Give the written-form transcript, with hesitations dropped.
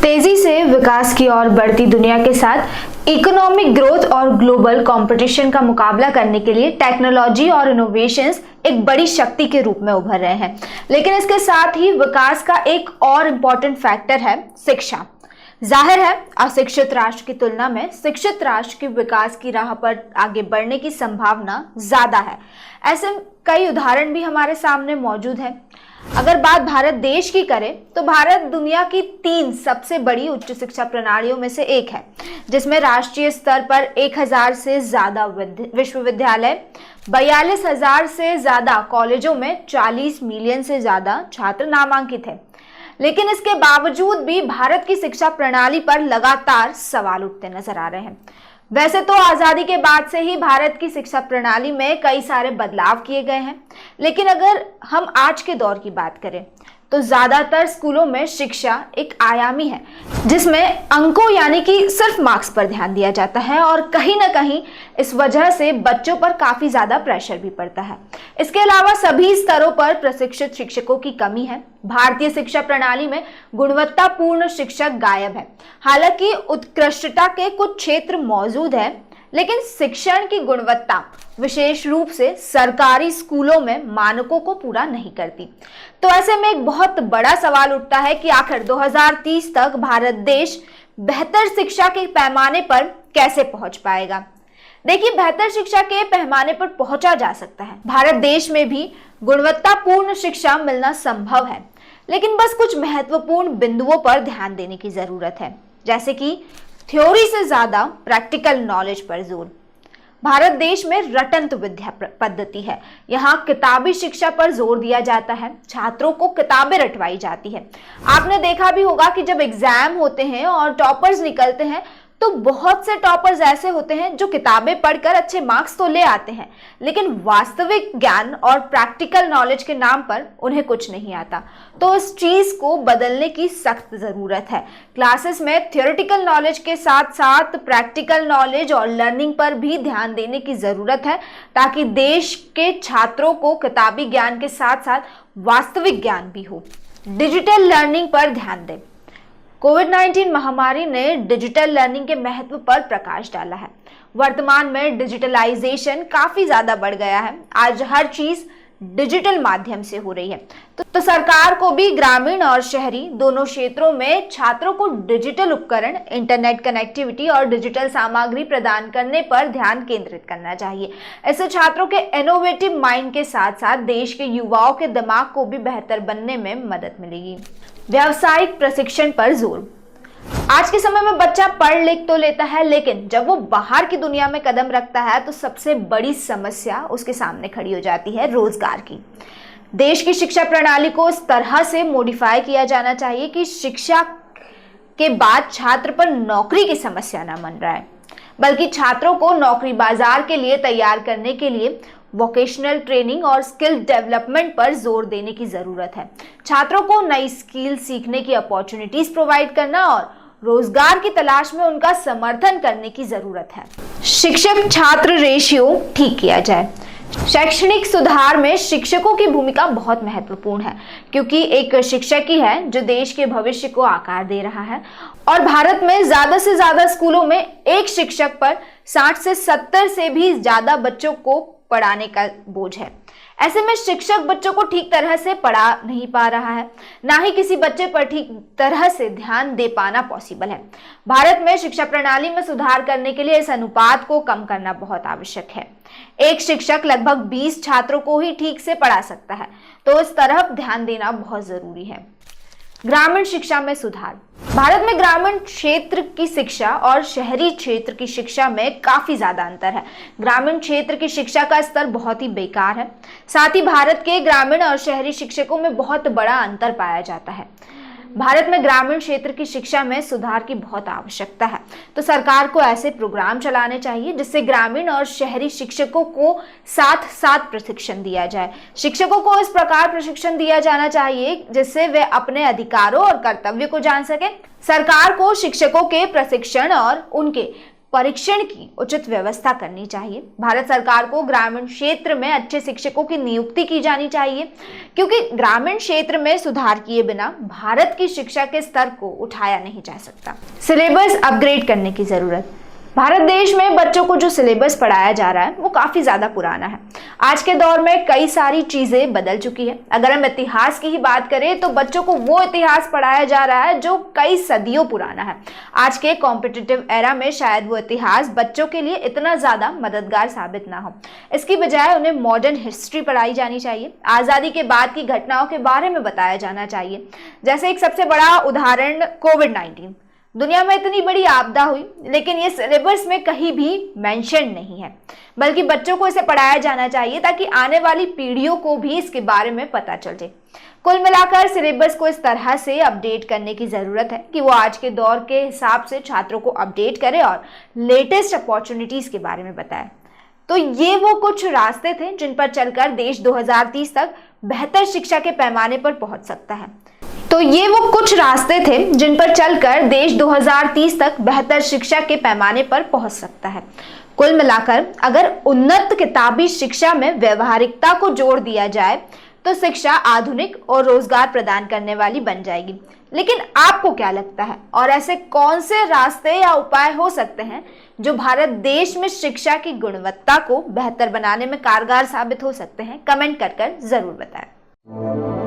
तेजी से विकास की ओर बढ़ती दुनिया के साथ इकोनॉमिक ग्रोथ और ग्लोबल कंपटीशन का मुकाबला करने के लिए टेक्नोलॉजी और इनोवेशंस एक बड़ी शक्ति के रूप में उभर रहे हैं। लेकिन इसके साथ ही विकास का एक और इम्पॉर्टेंट फैक्टर है शिक्षा। जाहिर है, अशिक्षित राष्ट्र की तुलना में शिक्षित राष्ट्र के विकास की राह पर आगे बढ़ने की संभावना ज्यादा है। ऐसे कई उदाहरण भी हमारे सामने मौजूद हैं। अगर बात भारत देश की करें तो भारत दुनिया की 3 सबसे बड़ी उच्च शिक्षा प्रणालियों में से एक है, जिसमें राष्ट्रीय स्तर पर 1000 से ज्यादा विश्वविद्यालय, 42,000 से ज्यादा कॉलेजों में 40 मिलियन से ज्यादा छात्र नामांकित हैं। लेकिन इसके बावजूद भी भारत की शिक्षा प्रणाली पर लगातार सवाल उठते नजर आ रहे हैं। वैसे तो आजादी के बाद से ही भारत की शिक्षा प्रणाली में कई सारे बदलाव किए गए हैं, लेकिन अगर हम आज के दौर की बात करें तो ज्यादातर स्कूलों में शिक्षा एक आयामी है, जिसमें अंकों यानी कि सिर्फ मार्क्स पर ध्यान दिया जाता है और कहीं ना कहीं इस वजह से बच्चों पर काफी ज्यादा प्रेशर भी पड़ता है। इसके अलावा सभी स्तरों पर प्रशिक्षित शिक्षकों की कमी है। भारतीय शिक्षा प्रणाली में गुणवत्तापूर्ण शिक्षक गायब है। हालांकि उत्कृष्टता के कुछ क्षेत्र मौजूद है, लेकिन शिक्षण की गुणवत्ता विशेष रूप से सरकारी स्कूलों में मानकों को पूरा नहीं करती। तो ऐसे में एक बहुत बड़ा सवाल उठता है कि आखिर 2030 तक भारत देश बेहतर शिक्षा के पैमाने पर कैसे पहुंच पाएगा। देखिए, बेहतर शिक्षा के पैमाने पर पहुंचा जा सकता है। भारत देश में भी गुणवत्तापूर्ण शिक्षा मिलना संभव है, लेकिन बस कुछ महत्वपूर्ण बिंदुओं पर ध्यान देने की जरूरत है, जैसे कि थ्योरी से ज्यादा प्रैक्टिकल नॉलेज पर जोर। भारत देश में रटंत विद्या पद्धति है। यहाँ किताबी शिक्षा पर जोर दिया जाता है, छात्रों को किताबें रटवाई जाती है। आपने देखा भी होगा कि जब एग्जाम होते हैं और टॉपर्स निकलते हैं तो बहुत से टॉपर्स ऐसे होते हैं जो किताबें पढ़कर अच्छे मार्क्स तो ले आते हैं, लेकिन वास्तविक ज्ञान और प्रैक्टिकल नॉलेज के नाम पर उन्हें कुछ नहीं आता। तो इस चीज को बदलने की सख्त जरूरत है। क्लासेस में थ्योरेटिकल नॉलेज के साथ साथ प्रैक्टिकल नॉलेज और लर्निंग पर भी ध्यान देने की जरूरत है, ताकि देश के छात्रों को किताबी ज्ञान के साथ साथ वास्तविक ज्ञान भी हो। डिजिटल लर्निंग पर ध्यान दें। कोविड-19 महामारी ने डिजिटल लर्निंग के महत्व पर प्रकाश डाला है। वर्तमान में डिजिटलाइजेशन काफी ज्यादा बढ़ गया है। आज हर चीज डिजिटल माध्यम से हो रही है। तो सरकार को भी ग्रामीण और शहरी दोनों क्षेत्रों में छात्रों को डिजिटल उपकरण, इंटरनेट कनेक्टिविटी और डिजिटल सामग्री प्रदान करने पर ध्यान केंद्रित करना चाहिए। इससे छात्रों के इनोवेटिव माइंड के साथ साथ देश के युवाओं के दिमाग को भी बेहतर बनने में मदद मिलेगी। व्यावसायिक प्रशिक्षण पर जोर। आज के समय में बच्चा पढ़ लिख तो लेता है, लेकिन जब वो बाहर की दुनिया में कदम रखता है तो सबसे बड़ी समस्या उसके सामने खड़ी हो जाती है रोजगार की। देश की शिक्षा प्रणाली को इस तरह से मॉडिफाई किया जाना चाहिए कि शिक्षा के बाद छात्र पर नौकरी की समस्या न बन रहा है, बल्कि छात्रों को नौकरी बाजार के लिए तैयार करने के लिए वोकेशनल ट्रेनिंग और स्किल डेवलपमेंट पर जोर देने की जरूरत है। छात्रों को नई स्किल सीखने की अपॉर्चुनिटीज प्रोवाइड करना और रोजगार की तलाश में उनका समर्थन करने की जरूरत है। शिक्षक छात्र रेशियो ठीक किया जाए। शैक्षणिक सुधार में शिक्षकों की भूमिका बहुत महत्वपूर्ण है, क्योंकि एक शिक्षक ही है जो देश के भविष्य को आकार दे रहा है। और भारत में ज्यादा से ज्यादा स्कूलों में एक शिक्षक पर 60 से 70 से भी ज्यादा बच्चों को पढ़ाने का बोझ है। ऐसे में शिक्षक बच्चों को ठीक तरह से पढ़ा नहीं पा रहा है, ना ही किसी बच्चे पर ठीक तरह से ध्यान दे पाना पॉसिबल है। भारत में शिक्षा प्रणाली में सुधार करने के लिए इस अनुपात को कम करना बहुत आवश्यक है। एक शिक्षक लगभग 20 छात्रों को ही ठीक से पढ़ा सकता है, तो इस तरफ ध्यान देना बहुत जरूरी है। ग्रामीण शिक्षा में सुधार। भारत में ग्रामीण क्षेत्र की शिक्षा और शहरी क्षेत्र की शिक्षा में काफी ज्यादा अंतर है। ग्रामीण क्षेत्र की शिक्षा का स्तर बहुत ही बेकार है। साथ ही भारत के ग्रामीण और शहरी शिक्षकों में बहुत बड़ा अंतर पाया जाता है। भारत में ग्रामीण क्षेत्र की शिक्षा में सुधार की बहुत आवश्यकता है। तो सरकार को ऐसे प्रोग्राम चलाने चाहिए जिससे ग्रामीण और शहरी शिक्षकों को साथ साथ प्रशिक्षण दिया जाए। शिक्षकों को इस प्रकार प्रशिक्षण दिया जाना चाहिए जिससे वे अपने अधिकारों और कर्तव्य को जान सके। सरकार को शिक्षकों के प्रशिक्षण और उनके परीक्षण की उचित व्यवस्था करनी चाहिए। भारत सरकार को ग्रामीण क्षेत्र में अच्छे शिक्षकों की नियुक्ति की जानी चाहिए, क्योंकि ग्रामीण क्षेत्र में सुधार किए बिना भारत की शिक्षा के स्तर को उठाया नहीं जा सकता। सिलेबस अपग्रेड करने की जरूरत। भारत देश में बच्चों को जो सिलेबस पढ़ाया जा रहा है वो काफी ज्यादा पुराना है। आज के दौर में कई सारी चीजें बदल चुकी है। अगर हम इतिहास की ही बात करें तो बच्चों को वो इतिहास पढ़ाया जा रहा है जो कई सदियों पुराना है। आज के कॉम्पिटिटिव एरा में शायद वो इतिहास बच्चों के लिए इतना ज्यादा मददगार साबित ना हो। इसकी बजाय उन्हें मॉडर्न हिस्ट्री पढ़ाई जानी चाहिए। आजादी के बाद की घटनाओं के बारे में बताया जाना चाहिए। जैसे एक सबसे बड़ा उदाहरण कोविड-19। दुनिया में इतनी बड़ी आपदा हुई, लेकिन ये सिलेबस में कहीं भी मेंशन नहीं है, बल्कि बच्चों को इसे पढ़ाया जाना चाहिए ताकि आने वाली पीढ़ियों को भी इसके बारे में पता चल जाए। कुल मिलाकर सिलेबस को इस तरह से अपडेट करने की जरूरत है कि वो आज के दौर के हिसाब से छात्रों को अपडेट करे और लेटेस्ट अपॉर्चुनिटीज के बारे में बताए। तो ये वो कुछ रास्ते थे जिन पर चलकर देश 2030 तक बेहतर शिक्षा के पैमाने पर पहुंच सकता है। तो ये वो कुछ रास्ते थे जिन पर चलकर देश 2030 तक बेहतर शिक्षा के पैमाने पर पहुंच सकता है। कुल मिलाकर अगर उन्नत किताबी शिक्षा में व्यवहारिकता को जोड़ दिया जाए तो शिक्षा आधुनिक और रोजगार प्रदान करने वाली बन जाएगी। लेकिन आपको क्या लगता है, और ऐसे कौन से रास्ते या उपाय हो सकते हैं जो भारत देश में शिक्षा की गुणवत्ता को बेहतर बनाने में कारगर साबित हो सकते हैं? कमेंट कर जरूर बताएं।